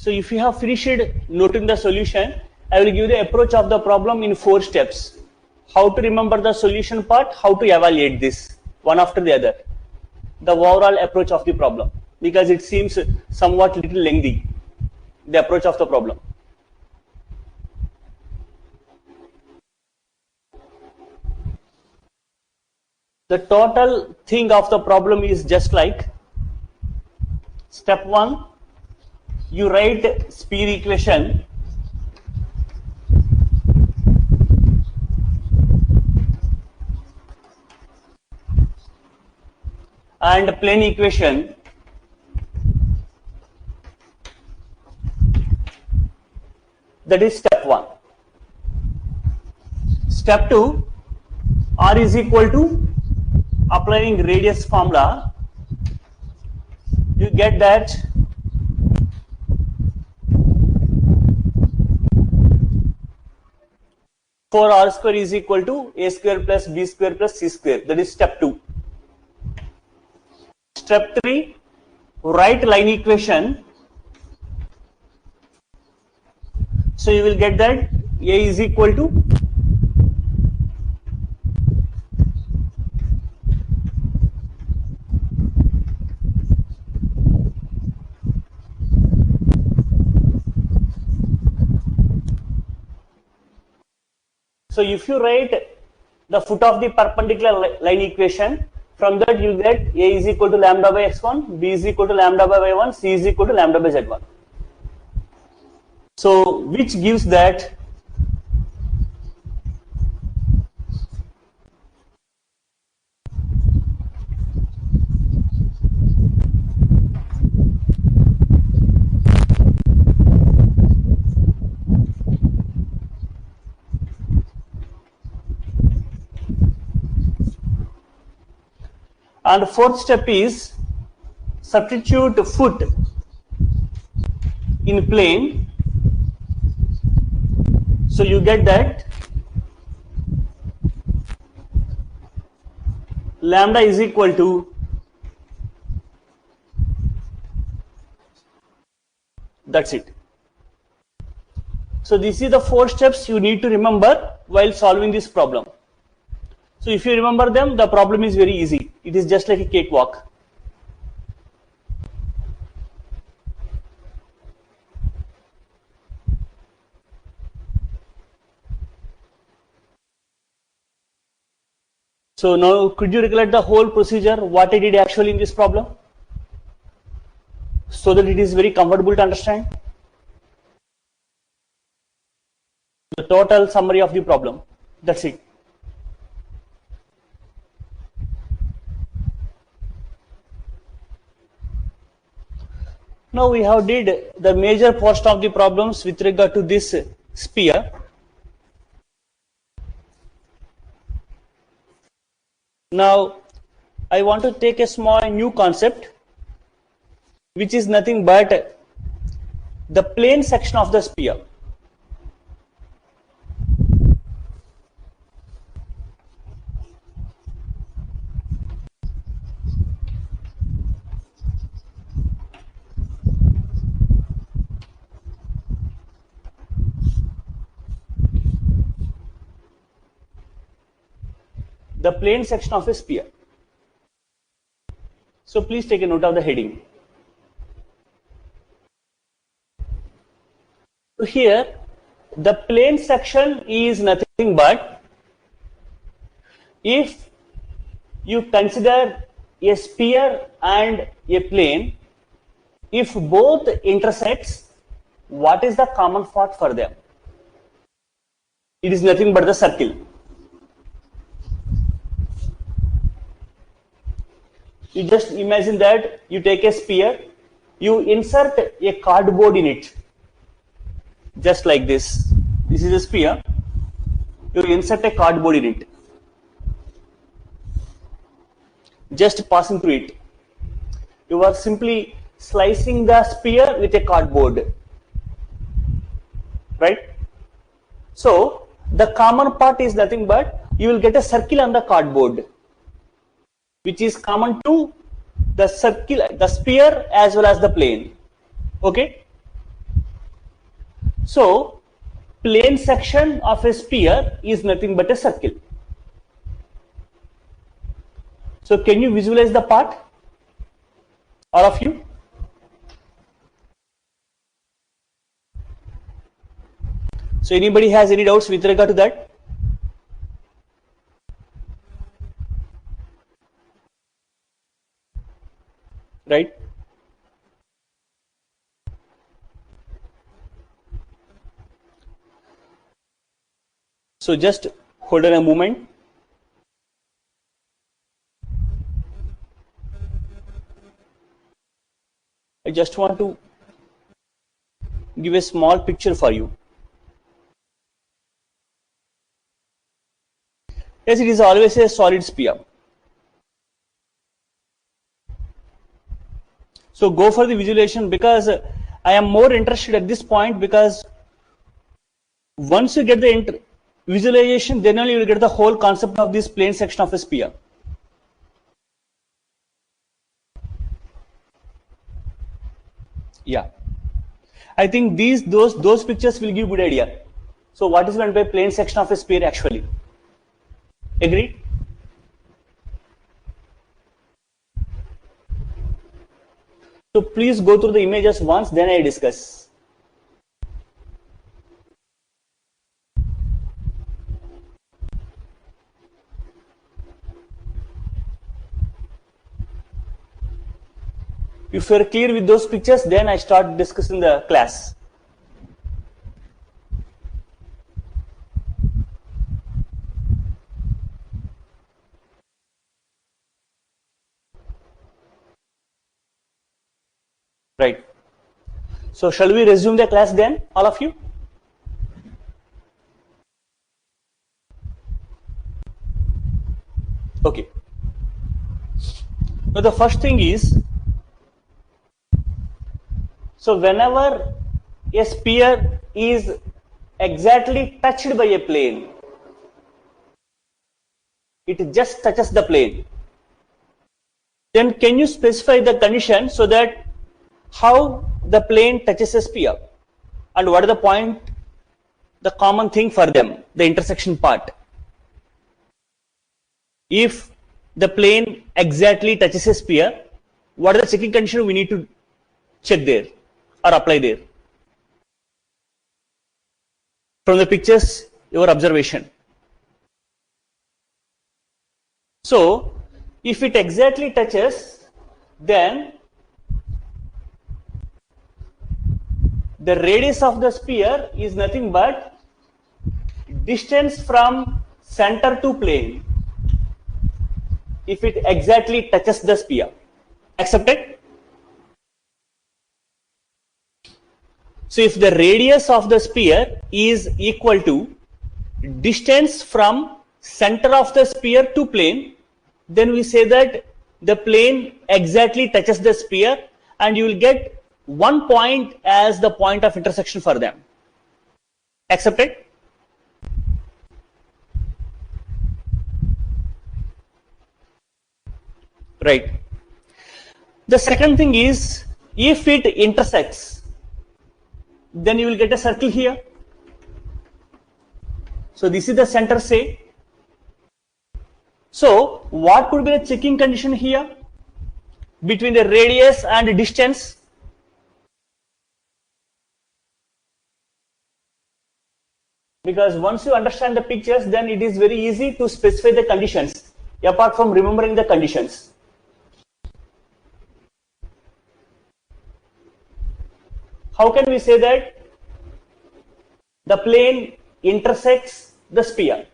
So if you have finished noting the solution, I will give the approach of the problem in 4 steps. How to remember the solution part, how to evaluate this one after the other. The overall approach of the problem, because it seems somewhat little lengthy, the approach of the problem. The total thing of the problem is just like step 1, you write speed equation and plane equation. That is step 1. Step 2, R is equal to, applying radius formula, you get that for R square is equal to A square plus B square plus C square. That is step 2. Step 3, write line equation. So you will get that A is equal to So if you write the foot of the perpendicular line equation, from that you get A is equal to lambda by x1, B is equal to lambda by y1, C is equal to lambda by z1. So which gives that and fourth step is substitute foot in plane. So you get that lambda is equal to, that's it. So this is the 4 steps you need to remember while solving this problem. So if you remember them, the problem is very easy. It is just like a cakewalk. So now could you recollect the whole procedure, what I did actually in this problem, so that it is very comfortable to understand? The total summary of the problem, that's it. Now we have did the major portion of the problems with regard to this sphere. Now I want to take a small new concept, which is nothing but the plane section of the sphere. The plane section of a sphere. So please take a note of the heading. So here the plane section is nothing but, if you consider a sphere and a plane, if both intersects, what is the common part for them? It is nothing but the circle. You just imagine that you take a sphere, you insert a cardboard in it, just like this. This is a sphere, you insert a cardboard in it, just passing through it. You are simply slicing the sphere with a cardboard, right? So the common part is nothing but, you will get a circle on the cardboard, which is common to the circle, the sphere as well as the plane. Okay. So plane section of a sphere is nothing but a circle. So can you visualize the part, all of you? So anybody has any doubts with regard to that? Right? So just hold on a moment. I just want to give a small picture for you. Yes, it is always a solid sphere. So go for the visualization, because I am more interested at this point, because once you get the visualization, then only you will get the whole concept of this plane section of a sphere. Yeah, I think those pictures will give good idea. So what is meant by plane section of a sphere actually? Agreed? So please go through the images once, then I discuss. If you are clear with those pictures, then I start discussing the class. Right. So shall we resume the class then, all of you? Okay. Now the first thing is, so whenever a sphere is exactly touched by a plane, it just touches the plane, then can you specify the condition so that how the plane touches a sphere, and what is the point, the common thing for them, the intersection part? If the plane exactly touches a sphere, what is the checking condition we need to check there or apply there? From the pictures, your observation. So if it exactly touches, then the radius of the sphere is nothing but distance from center to plane if it exactly touches the sphere. Accepted? So if the radius of the sphere is equal to distance from center of the sphere to plane, then we say that the plane exactly touches the sphere, and you will get one point as the point of intersection for them. Accepted? Right. The second thing is, if it intersects, then you will get a circle here. So this is the center, say. So what could be the checking condition here between the radius and distance? Because once you understand the pictures, then it is very easy to specify the conditions apart from remembering the conditions. How can we say that the plane intersects the sphere?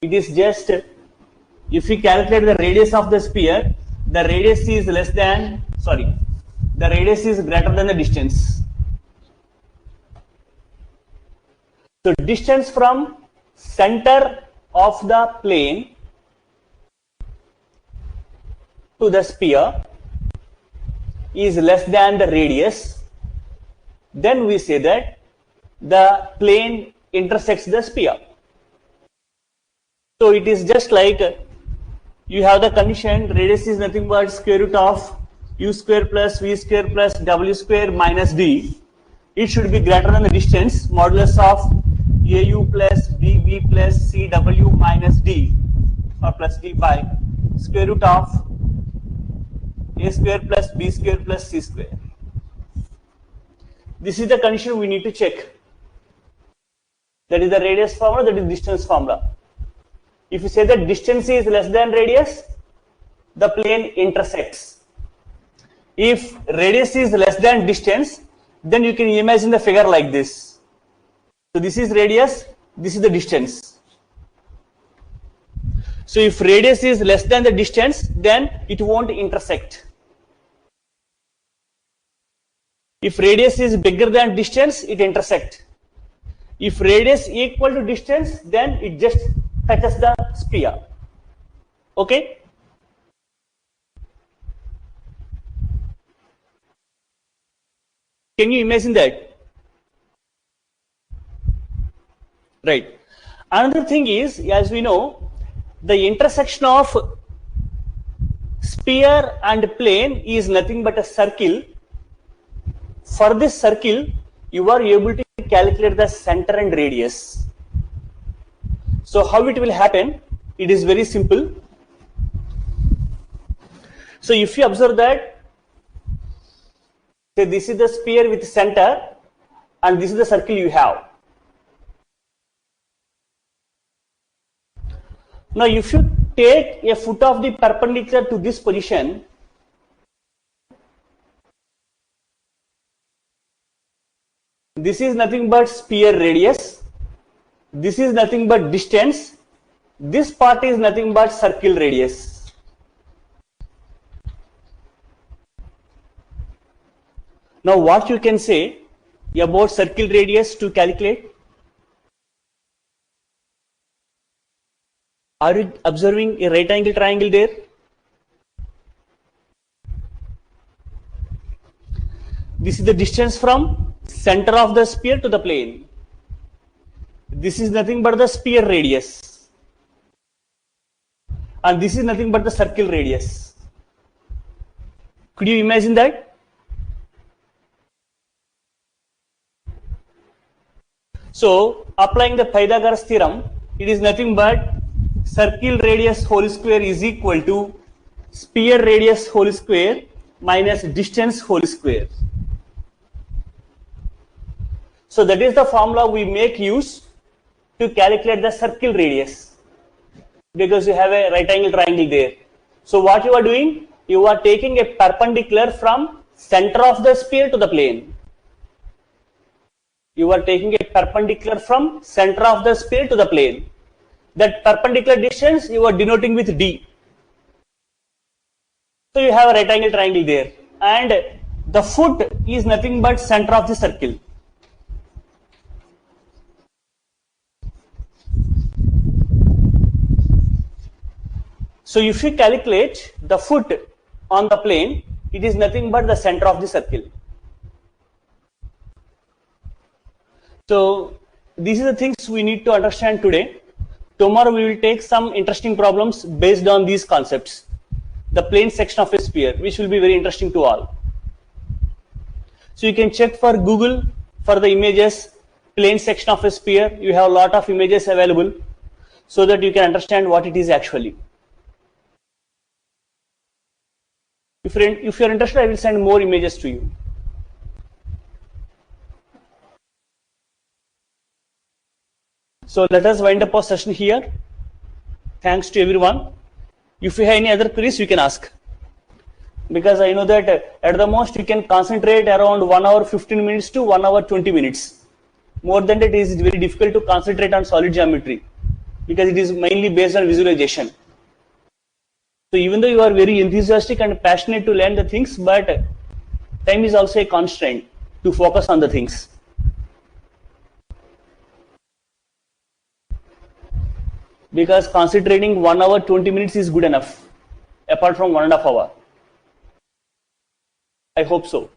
It is just, if we calculate the radius of the sphere, the radius is less than, the radius is greater than the distance. So distance from center of the plane to the sphere is less than the radius, then we say that the plane intersects the sphere. So it is just like you have the condition radius is nothing but square root of u square plus v square plus w square minus d, it should be greater than the distance modulus of au plus dv plus cw minus d or plus d by square root of a square plus b square plus c square. This is the condition we need to check. That is the radius formula, that is distance formula. If you say that distance is less than radius, the plane intersects. If radius is less than distance, then you can imagine the figure like this. So this is radius, this is the distance. So if radius is less than the distance, then it won't intersect. If radius is bigger than distance, it intersects. If radius equal to distance, then it just touches the sphere. Okay? Can you imagine that? Right. Another thing is, as we know, the intersection of sphere and plane is nothing but a circle. For this circle, you are able to calculate the center and radius. So how it will happen? It is very simple. So if you observe that, say this is the sphere with center and this is the circle you have. Now if you take a foot of the perpendicular to this position, this is nothing but sphere radius, this is nothing but distance, this part is nothing but circle radius. Now what you can say about circle radius to calculate? Are you observing a right angle triangle there? This is the distance from center of the sphere to the plane. This is nothing but the sphere radius. And this is nothing but the circle radius. Could you imagine that? So, applying the Pythagoras theorem, it is nothing but circle radius whole square is equal to sphere radius whole square minus distance whole square. So that is the formula we make use to calculate the circle radius, because you have a right angle triangle there. So what you are doing? You are taking a perpendicular from center of the sphere to the plane. You are taking a perpendicular from center of the sphere to the plane. That perpendicular distance you are denoting with d. So you have a right angle triangle there, and the foot is nothing but center of the circle. So if you calculate the foot on the plane, it is nothing but the center of the circle. So these are the things we need to understand today. Tomorrow we will take some interesting problems based on these concepts. The plane section of a sphere, which will be very interesting to all. So you can check for Google for the images, plane section of a sphere. You have a lot of images available so that you can understand what it is actually. If you're interested, I will send more images to you. So let us wind up our session here. Thanks to everyone. If you have any other queries, you can ask. Because I know that at the most you can concentrate around 1 hour 15 minutes to 1 hour 20 minutes. More than that, it is very difficult to concentrate on solid geometry because it is mainly based on visualization. So even though you are very enthusiastic and passionate to learn the things, but time is also a constraint to focus on the things. Because concentrating 1 hour 20 minutes is good enough, apart from 1.5 hours. I hope so.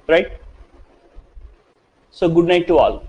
Right? So good night to all.